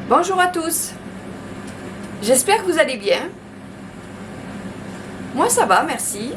Bonjour à tous, j'espère que vous allez bien. Moi ça va, merci.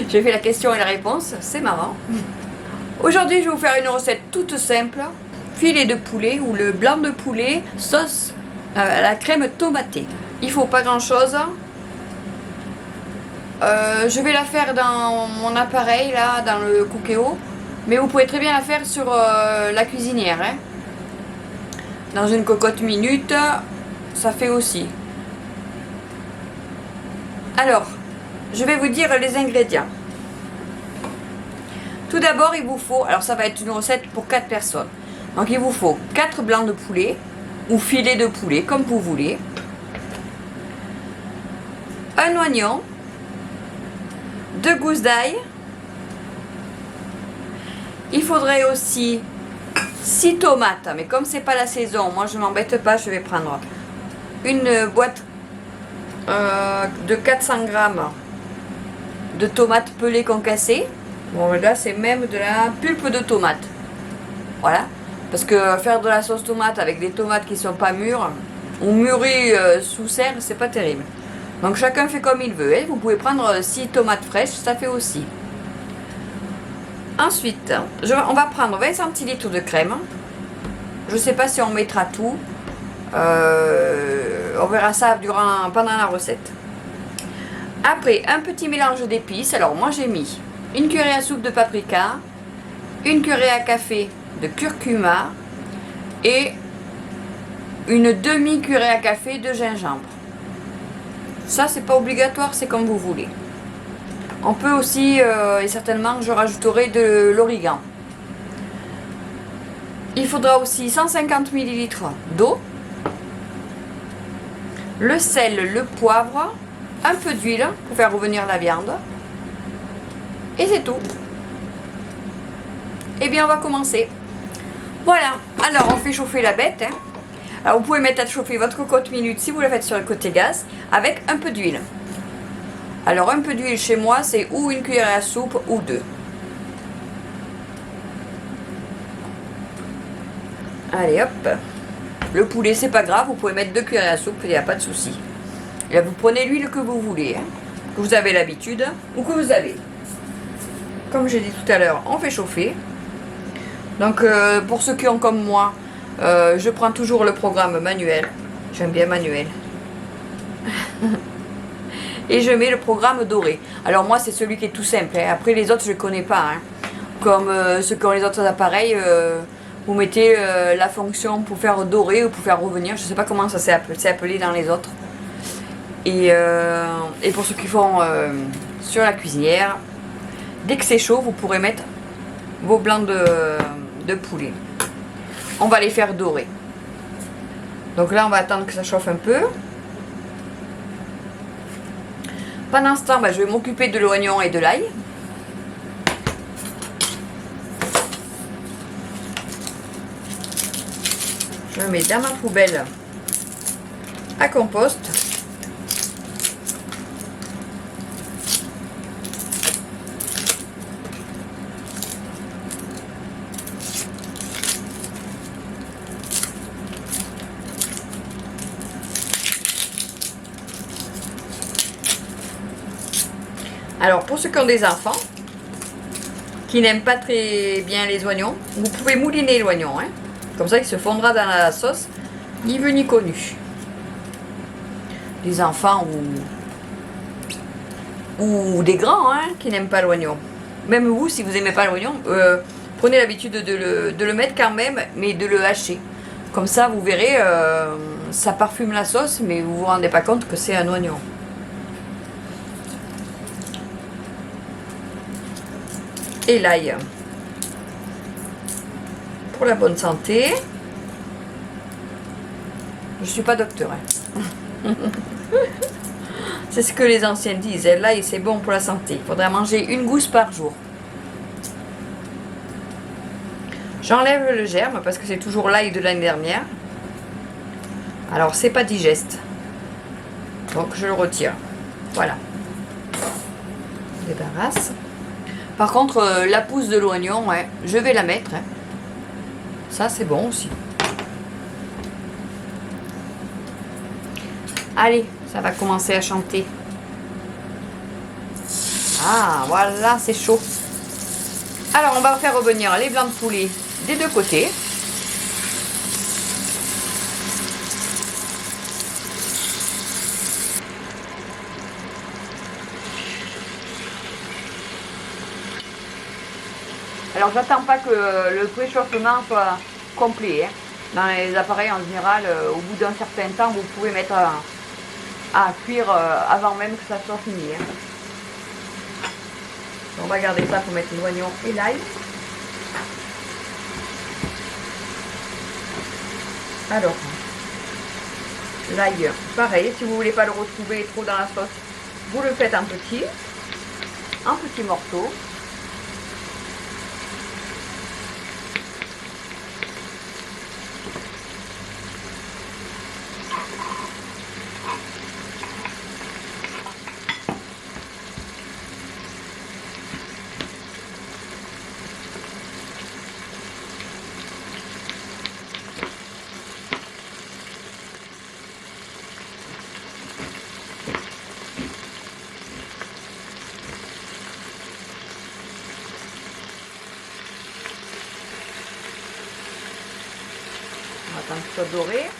J'ai fait la question et la réponse, c'est marrant. Aujourd'hui je vais vous faire une recette toute simple. Filet de poulet ou le blanc de poulet sauce à la crème tomatée. Il faut pas grand chose. Je vais la faire dans mon appareil là, dans le Cookéo. Mais vous pouvez très bien la faire sur la cuisinière, hein. Dans une cocotte minute, ça fait aussi. Alors, je vais vous dire les ingrédients. Tout d'abord, il vous faut, alors ça va être une recette pour 4 personnes. Donc il vous faut 4 blancs de poulet ou filets de poulet, comme vous voulez. Un oignon, 2 gousses d'ail. Il faudrait aussi 6 tomates, mais comme c'est pas la saison, moi je m'embête pas, je vais prendre une boîte de 400 grammes de tomates pelées concassées. Bon là c'est même de la pulpe de tomate. Voilà, parce que faire de la sauce tomate avec des tomates qui sont pas mûres ou mûries sous serre, c'est pas terrible. Donc chacun fait comme il veut, hein. Vous pouvez prendre 6 tomates fraîches, ça fait aussi. Ensuite, on va prendre 20 centilitres de crème. Je ne sais pas si on mettra tout. On verra ça pendant la recette. Après, un petit mélange d'épices. Alors moi j'ai mis une cuillerée à soupe de paprika, une cuillerée à café de curcuma et une demi-cuillerée à café de gingembre. Ça c'est pas obligatoire, c'est comme vous voulez. On peut aussi, et certainement je rajouterai de l'origan. Il faudra aussi 150 ml d'eau, le sel, le poivre, un peu d'huile pour faire revenir la viande. Et c'est tout. Et bien on va commencer. Voilà, alors on fait chauffer la bête, hein. Alors vous pouvez mettre à chauffer votre cocotte minute si vous la faites sur le côté gaz, avec un peu d'huile. Alors un peu d'huile chez moi c'est ou une cuillère à soupe ou 2. Allez hop. Le poulet c'est pas grave, vous pouvez mettre 2 cuillères à soupe, il n'y a pas de souci. Et là vous prenez l'huile que vous voulez, hein, que vous avez l'habitude ou que vous avez. Comme j'ai dit tout à l'heure, on fait chauffer. Donc pour ceux qui ont comme moi, je prends toujours le programme manuel. J'aime bien manuel. Et je mets le programme doré. Alors moi c'est celui qui est tout simple, hein. Après les autres je ne connais pas, hein. Comme ceux qui ont les autres appareils, vous mettez la fonction pour faire dorer ou pour faire revenir. Je ne sais pas comment ça s'est appelé dans les autres. Et pour ceux qui font sur la cuisinière, dès que c'est chaud vous pourrez mettre vos blancs de poulet. On va les faire dorer. Donc là on va attendre que ça chauffe un peu. Pendant ce temps, je vais m'occuper de l'oignon et de l'ail. Je le mets dans ma poubelle à compost. Alors pour ceux qui ont des enfants qui n'aiment pas très bien les oignons, vous pouvez mouliner l'oignon, hein. Comme ça il se fondra dans la sauce, ni vu ni connu. Les enfants ou des grands, hein, qui n'aiment pas l'oignon. Même vous, si vous n'aimez pas l'oignon, prenez l'habitude de le mettre quand même, mais de le hacher. Comme ça vous verrez, ça parfume la sauce, mais vous vous rendez pas compte que c'est un oignon. Et l'ail pour la bonne santé. Je suis pas docteur, hein. C'est ce que les anciens disent, l'ail c'est bon pour la santé, il faudrait manger une gousse par jour. J'enlève le germe parce que c'est toujours l'ail de l'année dernière, alors c'est pas digeste, donc je le retire. Voilà, je débarrasse. Par contre, la pousse de l'oignon, ouais, je vais la mettre, hein. Ça, c'est bon aussi. Allez, ça va commencer à chanter. Ah, voilà, c'est chaud. Alors, on va faire revenir les blancs de poulet des deux côtés. Alors, j'attends pas que le préchauffement soit complet. Hein. Dans les appareils, en général, au bout d'un certain temps, vous pouvez mettre à cuire avant même que ça soit fini. Hein. On va garder ça pour mettre l'oignon et l'ail. Alors, l'ail, pareil, si vous voulez pas le retrouver trop dans la sauce, vous le faites en petits morceaux. On va attendre qu'il soit doré.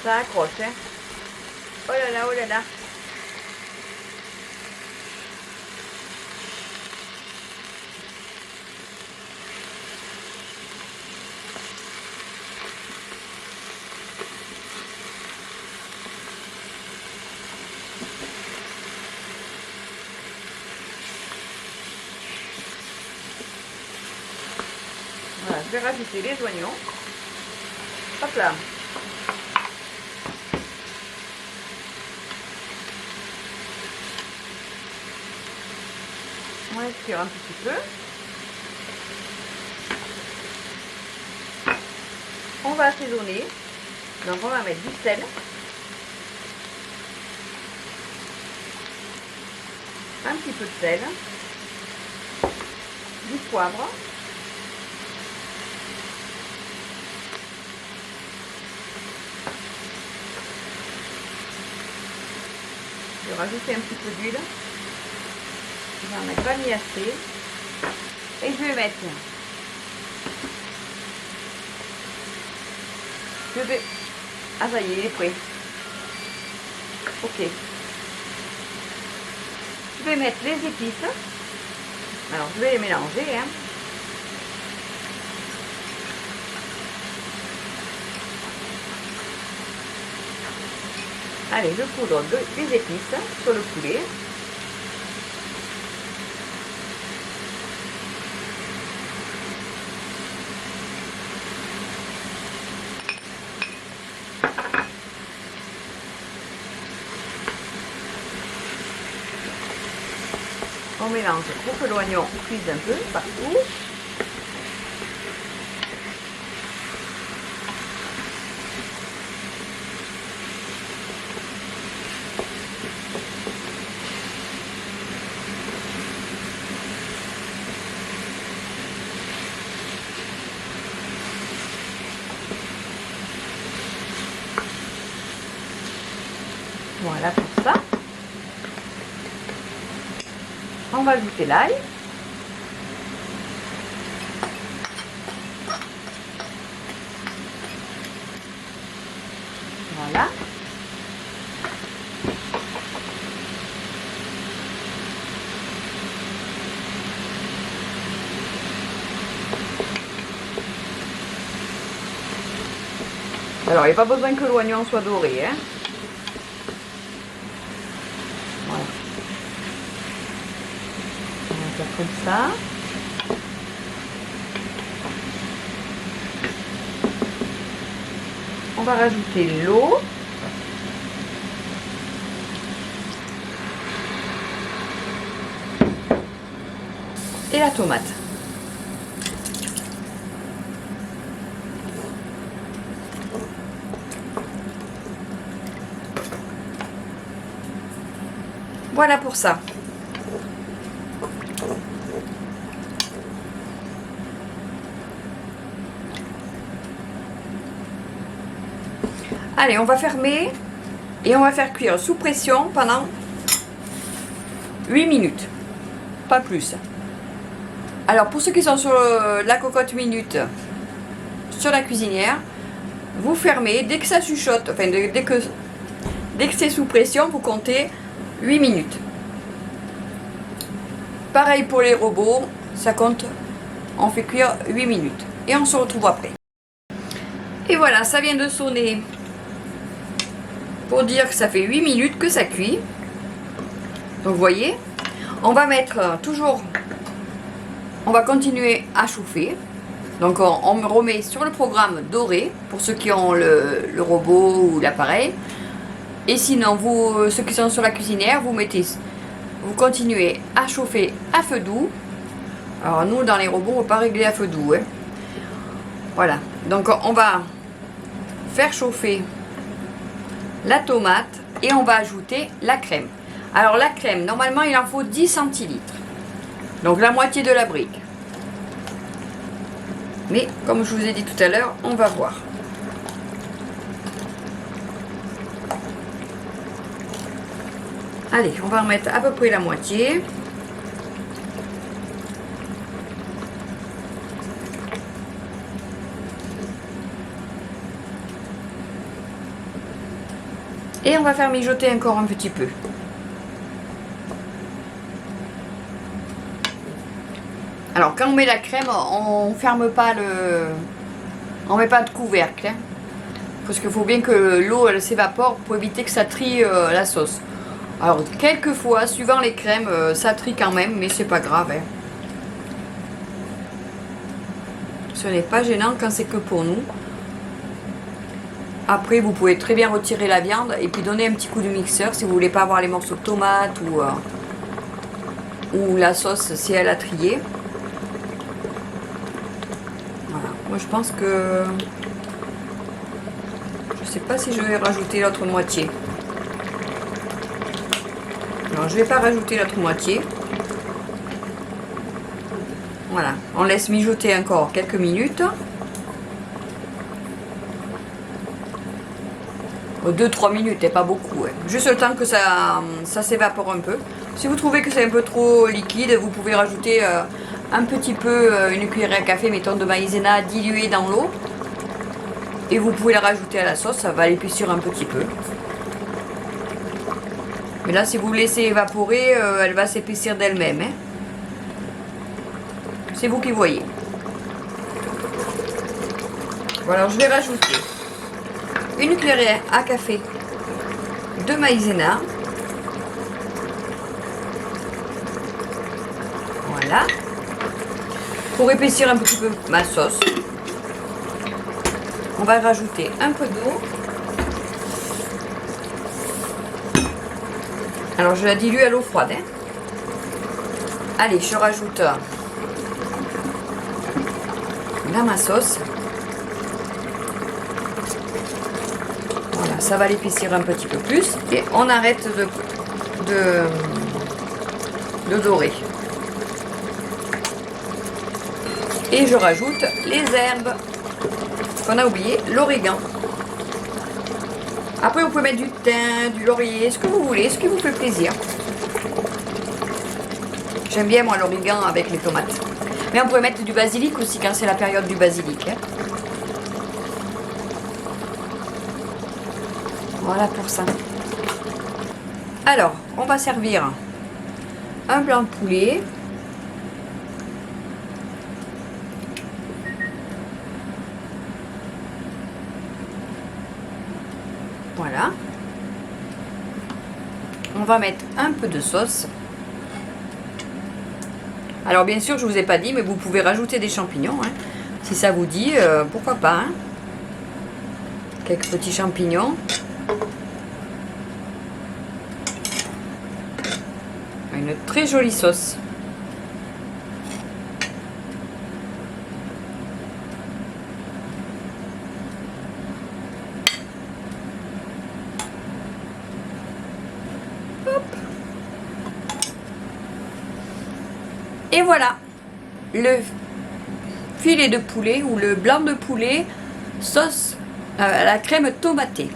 Ça accroche, hein. Oh là là, oh là là. Voilà, je vais rajouter les oignons. Hop là. On va cuire un petit peu. On va assaisonner. Donc on va mettre du sel. Un petit peu de sel. Du poivre. Je vais rajouter un petit peu d'huile. Je vais en mettre pas mis assez. Et je vais mettre. Ah ça y est, il est prêt. Ok. Je vais mettre les épices. Alors je vais les mélanger. Hein. Allez, je poudre des épices sur le poulet. On mélange pour que l'oignon cuise un peu partout. Voilà pour ça. On va ajouter l'ail. Voilà. Alors, il n'y a pas besoin que l'oignon soit doré. Hein. Voilà. On va faire comme ça. On va rajouter l'eau. et la tomate. Voilà pour ça. Allez, on va fermer et on va faire cuire sous pression pendant 8 minutes, pas plus. Alors pour ceux qui sont sur la cocotte minute sur la cuisinière, vous fermez dès que ça chuchote, enfin dès que c'est sous pression, vous comptez 8 minutes. Pareil pour les robots, ça compte, on fait cuire 8 minutes et on se retrouve après. Et voilà, ça vient de sonner pour dire que ça fait 8 minutes que ça cuit. Donc vous voyez, on va mettre toujours, on va continuer à chauffer. Donc on me remet sur le programme doré pour ceux qui ont le robot ou l'appareil. Et sinon, vous, ceux qui sont sur la cuisinière, vous continuez à chauffer à feu doux. Alors nous, dans les robots, on ne va pas régler à feu doux. Hein. Voilà, donc on va faire chauffer la tomate et on va ajouter la crème. Alors la crème, normalement il en faut 10 centilitres, donc la moitié de la brique. Mais comme je vous ai dit tout à l'heure, on va voir. Allez, on va en mettre à peu près la moitié. Et on va faire mijoter encore un petit peu. Alors quand on met la crème, on ferme pas on met pas de couvercle. Hein, parce qu'il faut bien que l'eau elle s'évapore pour éviter que ça trie la sauce. Alors quelquefois, suivant les crèmes, ça trie quand même, mais c'est pas grave. Hein. Ce n'est pas gênant quand c'est que pour nous. Après, vous pouvez très bien retirer la viande et puis donner un petit coup de mixeur si vous voulez pas avoir les morceaux de tomate ou la sauce si elle a trié. Voilà. Moi, je pense que je sais pas si je vais rajouter l'autre moitié. Non, je vais pas rajouter l'autre moitié. Voilà, on laisse mijoter encore quelques minutes. 2-3 minutes et pas beaucoup. Hein. Juste le temps que ça s'évapore un peu. Si vous trouvez que c'est un peu trop liquide, vous pouvez rajouter un petit peu, une cuillerée à café, mettons de maïzena diluée dans l'eau. Et vous pouvez la rajouter à la sauce, ça va l'épaissir un petit peu. Mais là, si vous laissez évaporer, elle va s'épaissir d'elle-même. Hein. C'est vous qui voyez. Voilà, je vais rajouter une cuillerée à café de maïzena. Voilà. Pour épaissir un petit peu ma sauce, on va rajouter un peu d'eau. Alors je la dilue à l'eau froide. Hein. Allez, je rajoute là ma sauce. Voilà, ça va l'épaissir un petit peu plus. Et on arrête de dorer. Et je rajoute les herbes qu'on a oublié, l'origan. Après, vous pouvez mettre du thym, du laurier, ce que vous voulez, ce qui vous fait plaisir. J'aime bien, moi, l'origan avec les tomates. Mais on pourrait mettre du basilic aussi quand c'est la période du basilic. Hein. Voilà pour ça. Alors, on va servir un blanc de poulet. Voilà. On va mettre un peu de sauce. Alors bien sûr, je vous ai pas dit, mais vous pouvez rajouter des champignons. Hein. Si ça vous dit, pourquoi pas. Hein. Quelques petits champignons. Une très jolie sauce. Et voilà, le filet de poulet ou le blanc de poulet sauce à la crème tomatée.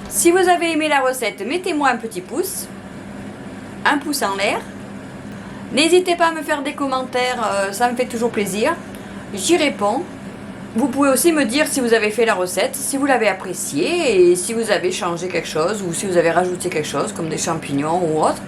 Si vous avez aimé la recette, mettez-moi un petit pouce, un pouce en l'air. N'hésitez pas à me faire des commentaires, ça me fait toujours plaisir. J'y réponds. Vous pouvez aussi me dire si vous avez fait la recette, si vous l'avez appréciée et si vous avez changé quelque chose ou si vous avez rajouté quelque chose comme des champignons ou autre.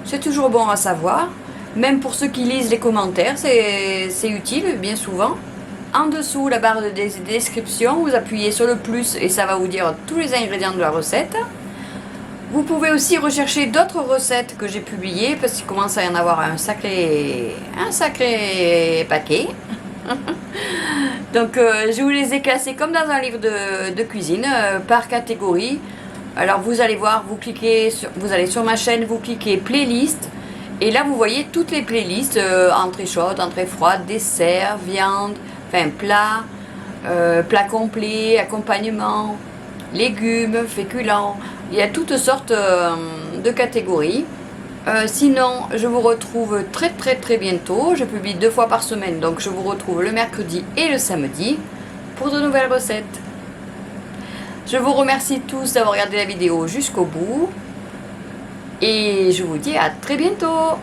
C'est toujours bon à savoir. Même pour ceux qui lisent les commentaires, c'est utile bien souvent. En dessous, la barre de description, vous appuyez sur le plus et ça va vous dire tous les ingrédients de la recette. Vous pouvez aussi rechercher d'autres recettes que j'ai publiées parce qu'il commence à y en avoir un sacré paquet. Donc je vous les ai classés comme dans un livre de cuisine par catégorie. Alors vous allez voir, vous allez sur ma chaîne, vous cliquez playlist et là vous voyez toutes les playlists, entrée chaude, entrée froide, dessert, viande, enfin plat, plat complet, accompagnement, légumes, féculents. Il y a toutes sortes de catégories. Sinon, je vous retrouve très bientôt. Je publie 2 fois par semaine, donc je vous retrouve le mercredi et le samedi pour de nouvelles recettes. Je vous remercie tous d'avoir regardé la vidéo jusqu'au bout et je vous dis à très bientôt.